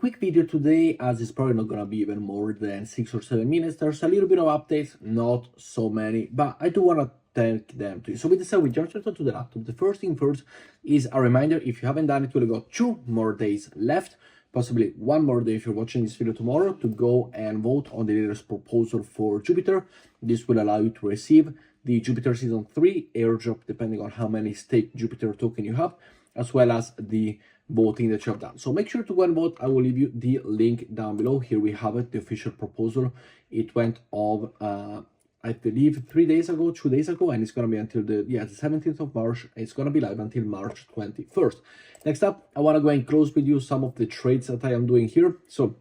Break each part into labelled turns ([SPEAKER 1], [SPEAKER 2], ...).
[SPEAKER 1] Quick video today, as it's probably not gonna be even more than 6 or 7 minutes. There's a little bit of updates, not so many, but I do want to thank them to you. So we decided we jump straight to the laptop. The first thing first is a reminder: if you haven't done it, you've got 2 more days left, possibly 1 more day if you're watching this video tomorrow, to go and vote on the latest proposal for Jupiter. This will allow you to receive the Jupiter Season 3 airdrop, depending on how many staked Jupiter token you have, as well as the voting that you have done. So make sure to go and vote. I will leave you the link down below. Here we have it, the official proposal. It went off, I believe 2 days ago, and it's going to be until the 17th of March. It's going to be live until March 21st. Next up, I want to go and close with you some of the trades that I am doing here. So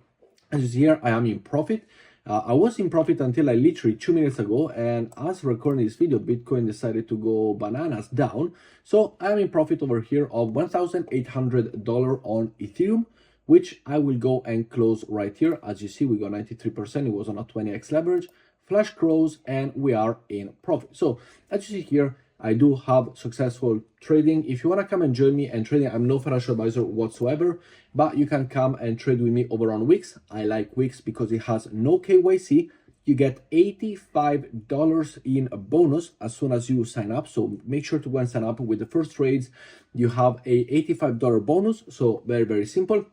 [SPEAKER 1] as you see here, I am in profit. I was in profit until literally 2 minutes ago, and as recording this video, Bitcoin decided to go bananas down. So I am in profit over here of $1,800 on Ethereum, which I will go and close right here. As you see, we got 93%. It was on a 20x leverage, flash crows, and we are in profit. So as you see here, I do have successful trading. If you want to come and join me and trading, I'm no financial advisor whatsoever, but you can come and trade with me over on Weex. I like Weex because it has no KYC. You get $85 in a bonus as soon as you sign up. So make sure to go and sign up with the first trades. You have a $85 bonus. So very, very simple.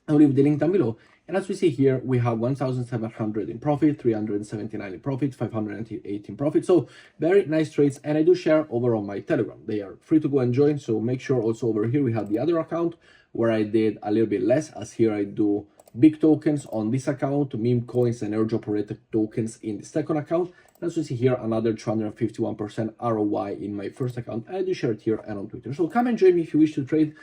[SPEAKER 1] I'll leave the link down below. And as we see here, we have 1,700 in profit, 379 in profit, 598 in profit. So very nice trades. And I do share over on my Telegram. They are free to go and join. So make sure also over here, we have the other account where I did a little bit less, as here I do big tokens on this account, meme coins and airdrop related tokens in the second account. And as we see here, another 251% ROI in my first account. I do share it here and on Twitter. So come and join me if you wish to trade.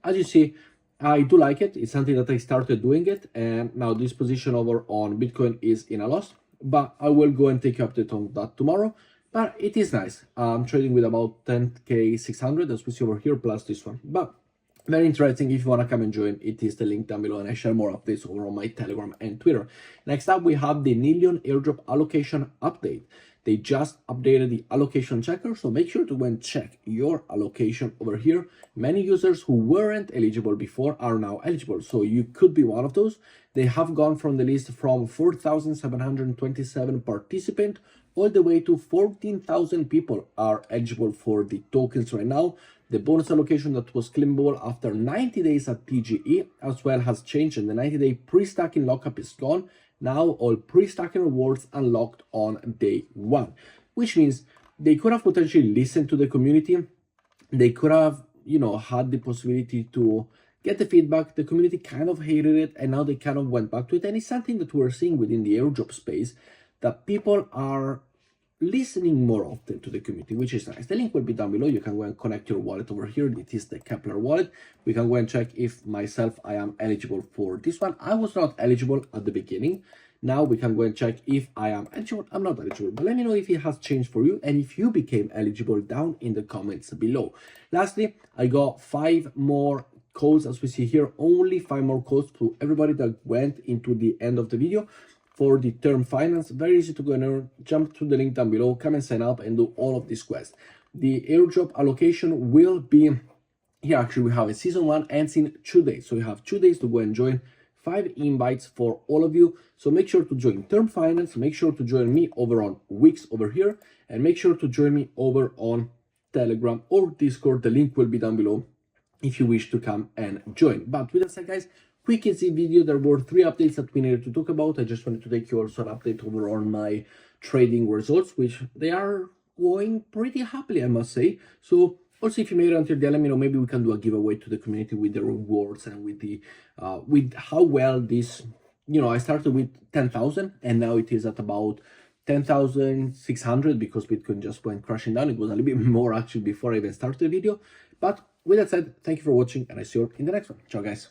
[SPEAKER 1] As you see, I do like it. It's something that I started doing it, and now this position over on Bitcoin is in a loss, but I will go and take you update on that tomorrow. But it is nice. I'm trading with about 10k 600 as we see over here, plus this one. But very interesting. If you want to come and join, it is the link down below, and I share more updates over on my Telegram and Twitter. Next up, we have the Nillion airdrop allocation update. They just updated the allocation checker, so make sure to go and check your allocation over here. Many users who weren't eligible before are now eligible, so you could be one of those. They have gone from the list from 4,727 participants all the way to 14,000 people are eligible for the tokens right now. The bonus allocation that was claimable after 90 days at PGE as well has changed, and the 90-day pre-stacking lockup is gone. Now all pre-stacking rewards unlocked on day 1, which means they could have potentially listened to the community. They could have, had the possibility to get the feedback. The community kind of hated it, and now they kind of went back to it. And it's something that we're seeing within the airdrop space, that people are listening more often to the community, which is nice. The link will be down below. You can go and connect your wallet over here. It is the Kepler wallet. We can go and check if myself I am eligible for this one. I was not eligible at the beginning. Now we can go and check if I am eligible. I'm not eligible, but let me know if it has changed for you and if you became eligible down in the comments below. Lastly, I got 5 more codes as we see here. Only 5 more codes to everybody that went into the end of the video for the term finance. Very easy to go and jump to the link down below, come and sign up and do all of these quests. The airdrop allocation will be here. Actually, we have a season 1 ends in 2 days. So you have 2 days to go and join. 5 invites for all of you. So make sure to join term finance. Make sure to join me over on Weex over here, and make sure to join me over on Telegram or Discord. The link will be down below if you wish to come and join. But with that said, guys, quick easy video. There were 3 updates that we needed to talk about. I just wanted to take you also an update over on my trading results, which they are going pretty happily, I must say. So also, if you made it until the end, let me know. Maybe we can do a giveaway to the community with the rewards and with the with how well this, I started with 10,000 and now it is at about 10,600 because Bitcoin just went crashing down. It was a little bit more actually before I even started the video. But with that said, thank you for watching, and I see you in the next one. Ciao, guys.